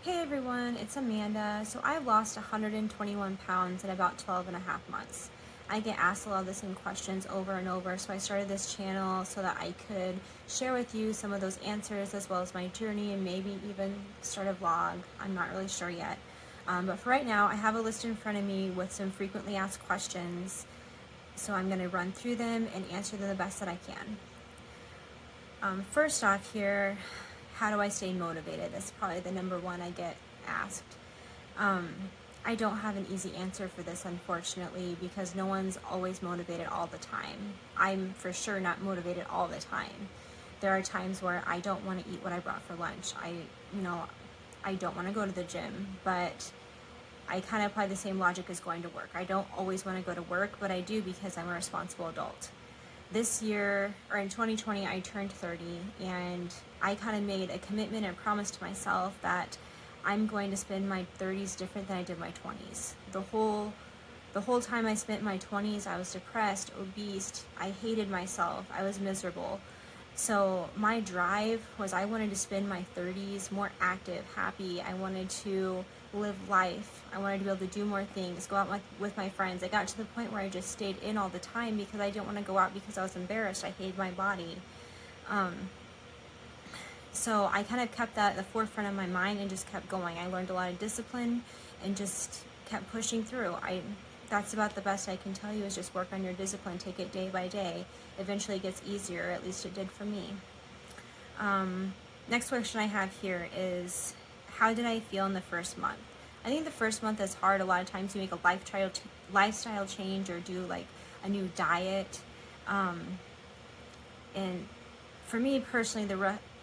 Hey everyone, it's Amanda. So I've lost 121 pounds in about 12 and a half months. I get asked a lot of the same questions over and over, so I started this channel so that I could share with you some of those answers as well as my journey and maybe even start a vlog. I'm not really sure yet. But for right now, I have a list in front of me with some frequently asked questions, so I'm going to run through them and answer them the best that I can. First off here, how do I stay motivated? That's probably the number one I get asked. I don't have an easy answer for this, unfortunately, because no one's always motivated all the time. I'm for sure not motivated all the time. There are times where I don't want to eat what I brought for lunch. I don't want to go to the gym, but I kind of apply the same logic as going to work. I don't always want to go to work, but I do because I'm a responsible adult. This year, or in 2020, I turned 30, and I kind of made a commitment and promise to myself that I'm going to spend my 30s different than I did my 20s. The whole time I spent my 20s, I was depressed, obese, I hated myself, I was miserable. So my drive was I wanted to spend my 30s more active, happy. I wanted to live life. I wanted to be able to do more things, go out with my friends. I got to the point where I just stayed in all the time because I didn't want to go out because I was embarrassed. I hated my body. So I kind of kept that at the forefront of my mind and just kept going. I learned a lot of discipline and just kept pushing through. That's about the best I can tell you, is just work on your discipline, take it day by day. Eventually it gets easier, at least it did for me. Next question I have here is, how did I feel in the first month? I think the first month is hard. A lot of times you make a lifestyle change or do like a new diet. And for me personally,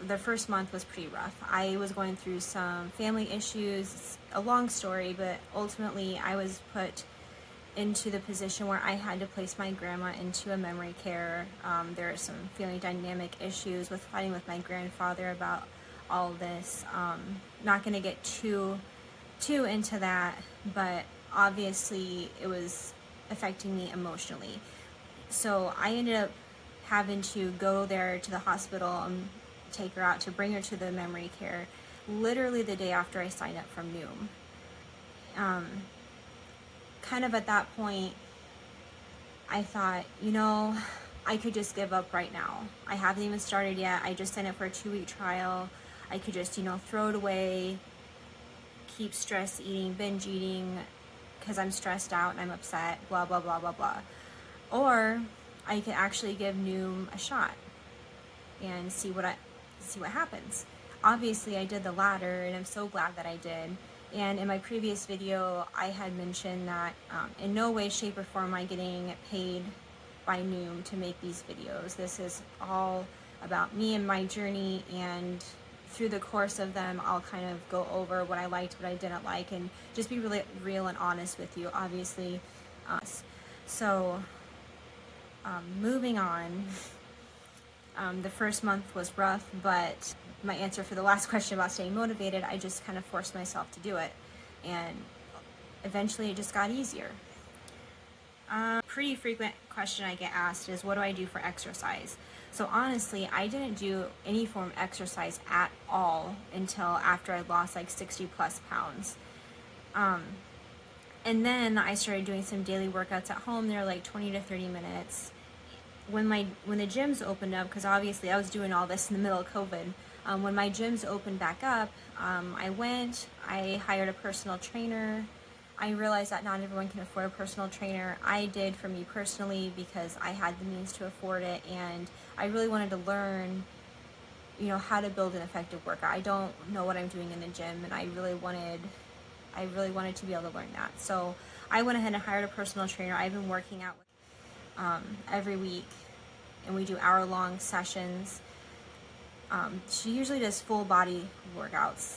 the first month was pretty rough. I was going through some family issues. It's a long story, but ultimately I was put into the position where I had to place my grandma into a memory care. There are some family dynamic issues with fighting with my grandfather about all of this. Not going to get too into that, but obviously it was affecting me emotionally. So I ended up having to go there to the hospital and take her out to bring her to the memory care literally the day after I signed up from Noom. Kind of at that point, I thought, I could just give up right now. I haven't even started yet. I just signed up for a 2-week trial. I could just, throw it away, keep stress eating, binge eating, because I'm stressed out and I'm upset, blah, blah, blah, blah, blah. Or I could actually give Noom a shot and see what happens. Obviously, I did the latter, and I'm so glad that I did. And in my previous video, I had mentioned that in no way, shape, or form am I getting paid by Noom to make these videos. This is all about me and my journey, and through the course of them, I'll kind of go over what I liked, what I didn't like, and just be really real and honest with you, obviously. So, moving on. The first month was rough, but my answer for the last question about staying motivated, I just kind of forced myself to do it, and eventually it just got easier. Pretty frequent question I get asked is, what do I do for exercise? So honestly, I didn't do any form of exercise at all until after I lost like 60 plus pounds. And then I started doing some daily workouts at home. They're like 20 to 30 minutes. When the gyms opened up, because obviously I was doing all this in the middle of COVID, when my gyms opened back up, I hired a personal trainer. I realized that not everyone can afford a personal trainer. I did, for me personally, because I had the means to afford it, and I really wanted to learn, how to build an effective workout. I don't know what I'm doing in the gym, and I really wanted to be able to learn that. So I went ahead and hired a personal trainer. I've been working out with every week, and we do hour-long sessions. She usually does full body workouts.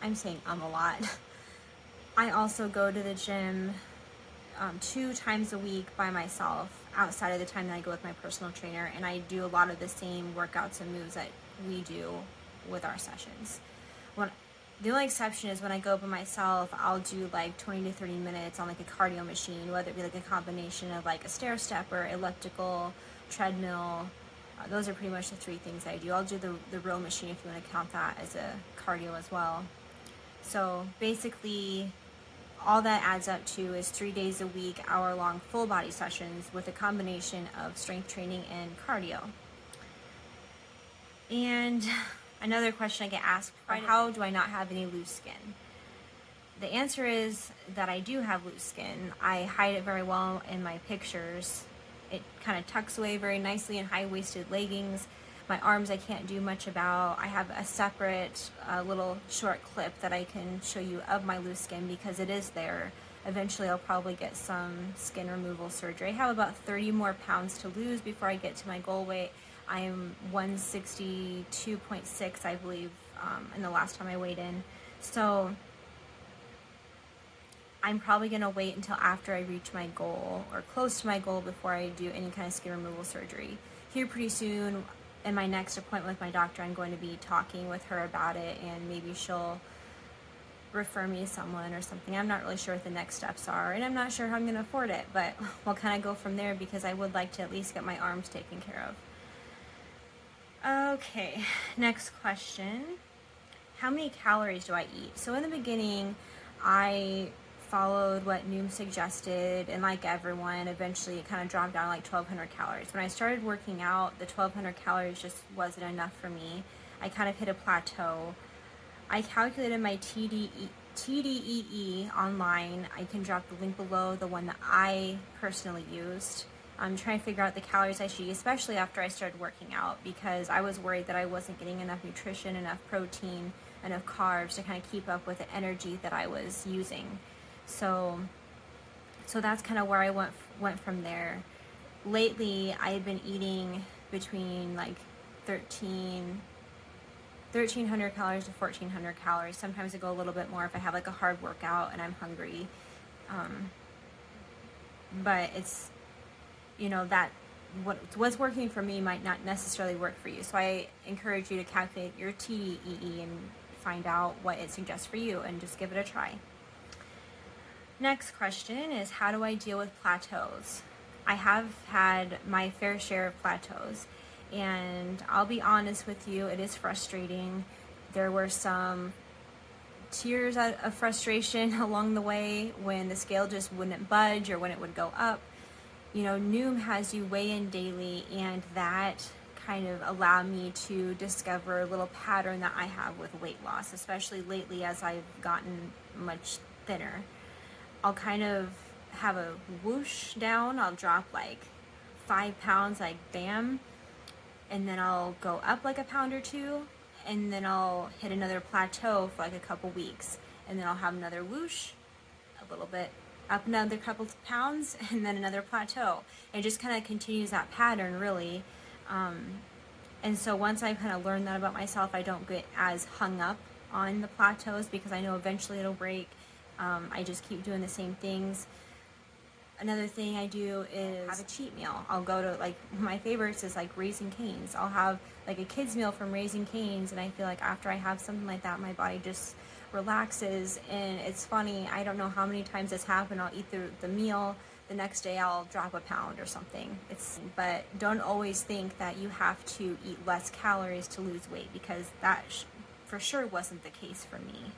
I'm saying a lot. I also go to the gym 2 times a week by myself outside of the time that I go with my personal trainer, and I do a lot of the same workouts and moves that we do with our sessions. The only exception is when I go by myself, I'll do like 20 to 30 minutes on like a cardio machine, whether it be like a combination of like a stair stepper, elliptical, treadmill. Those are pretty much the 3 things I do. I'll do the row machine if you want to count that as a cardio as well. So basically, all that adds up to is 3 days a week, hour-long full body sessions with a combination of strength training and cardio. And another question I get asked, how do I not have any loose skin? The answer is that I do have loose skin. I hide it very well in my pictures. It kind of tucks away very nicely in high-waisted leggings. My arms I can't do much about. I have a separate little short clip that I can show you of my loose skin because it is there. Eventually I'll probably get some skin removal surgery. I have about 30 more pounds to lose before I get to my goal weight. I'm 162.6, I believe, in the last time I weighed in. So I'm probably going to wait until after I reach my goal or close to my goal before I do any kind of skin removal surgery. Here pretty soon, in my next appointment with my doctor, I'm going to be talking with her about it, and maybe she'll refer me to someone or something. I'm not really sure what the next steps are, and I'm not sure how I'm going to afford it, but we'll kind of go from there because I would like to at least get my arms taken care of. Okay, next question. How many calories do I eat? So in the beginning, I followed what Noom suggested, and like everyone, eventually it kind of dropped down to like 1,200 calories. When I started working out, the 1,200 calories just wasn't enough for me. I kind of hit a plateau. I calculated my TDEE online. I can drop the link below, the one that I personally used. I'm trying to figure out the calories I should eat, especially after I started working out, because I was worried that I wasn't getting enough nutrition, enough protein, enough carbs to kind of keep up with the energy that I was using. So that's kind of where I went from there. Lately, I had been eating between like 1,300 calories to 1,400 calories. Sometimes I go a little bit more if I have like a hard workout and I'm hungry. But it's, that what's working for me might not necessarily work for you. So I encourage you to calculate your TDEE and find out what it suggests for you and just give it a try. Next question is, how do I deal with plateaus? I have had my fair share of plateaus, and I'll be honest with you, it is frustrating. There were some tears of frustration along the way when the scale just wouldn't budge or when it would go up. Noom has you weigh in daily, and that kind of allowed me to discover a little pattern that I have with weight loss, especially lately as I've gotten much thinner. I'll kind of have a whoosh down. I'll drop like 5 pounds, like bam, and then I'll go up like a pound or two, and then I'll hit another plateau for like a couple weeks, and then I'll have another whoosh, a little bit up another couple of pounds, and then another plateau. It just kind of continues that pattern, really. And so once I kind of learned that about myself, I don't get as hung up on the plateaus because I know eventually it'll break. I just keep doing the same things. Another thing I do is have a cheat meal. I'll go to, like, my favorites is like Raising Cane's. I'll have like a kid's meal from Raising Cane's, and I feel like after I have something like that, my body just relaxes. And it's funny, I don't know how many times this happened. I'll eat the meal, the next day I'll drop a pound or something. But don't always think that you have to eat less calories to lose weight, because that for sure wasn't the case for me.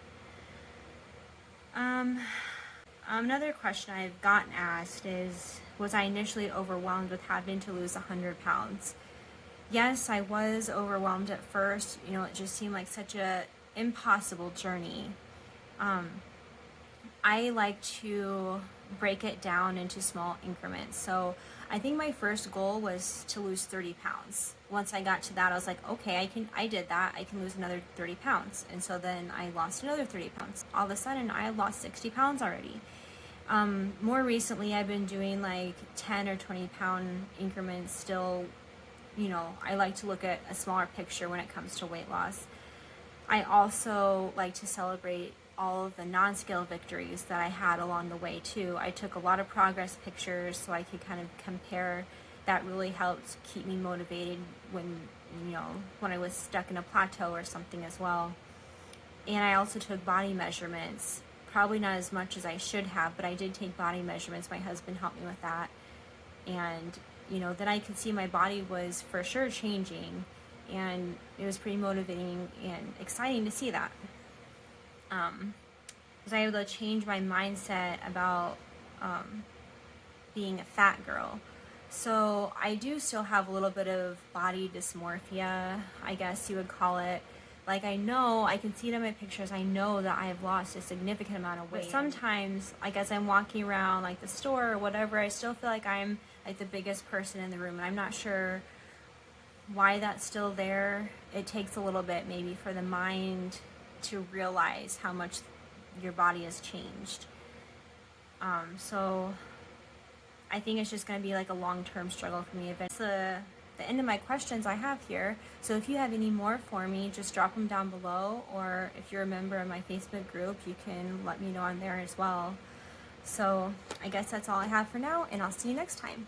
Another question I've gotten asked is, was I initially overwhelmed with having to lose 100 pounds? Yes, I was overwhelmed at first. It just seemed like such a impossible journey. I like to break it down into small increments. So I think my first goal was to lose 30 pounds. Once I got to that, I was like, okay, I did that. I can lose another 30 pounds. And so then I lost another 30 pounds. All of a sudden, I had lost 60 pounds already. More recently, I've been doing like 10 or 20 pound increments still. I like to look at a smaller picture when it comes to weight loss. I also like to celebrate all of the non-scale victories that I had along the way too. I took a lot of progress pictures so I could kind of compare. That really helped keep me motivated when I was stuck in a plateau or something as well. And I also took body measurements, probably not as much as I should have, but I did take body measurements. My husband helped me with that. And then I could see my body was for sure changing, and it was pretty motivating and exciting to see that. was I able to change my mindset about being a fat girl. So I do still have a little bit of body dysmorphia, I guess you would call it. Like, I know, I can see it in my pictures, I know that I have lost a significant amount of weight. But sometimes, like, as I'm walking around, like, the store or whatever, I still feel like I'm, like, the biggest person in the room. And I'm not sure why that's still there. It takes a little bit, maybe, for the mind to realize how much your body has changed. So I think it's just going to be like a long-term struggle for me. That's the end of my questions I have here. So if you have any more for me, just drop them down below, or if you're a member of my Facebook group, you can let me know on there as well. So I guess that's all I have for now, and I'll see you next time.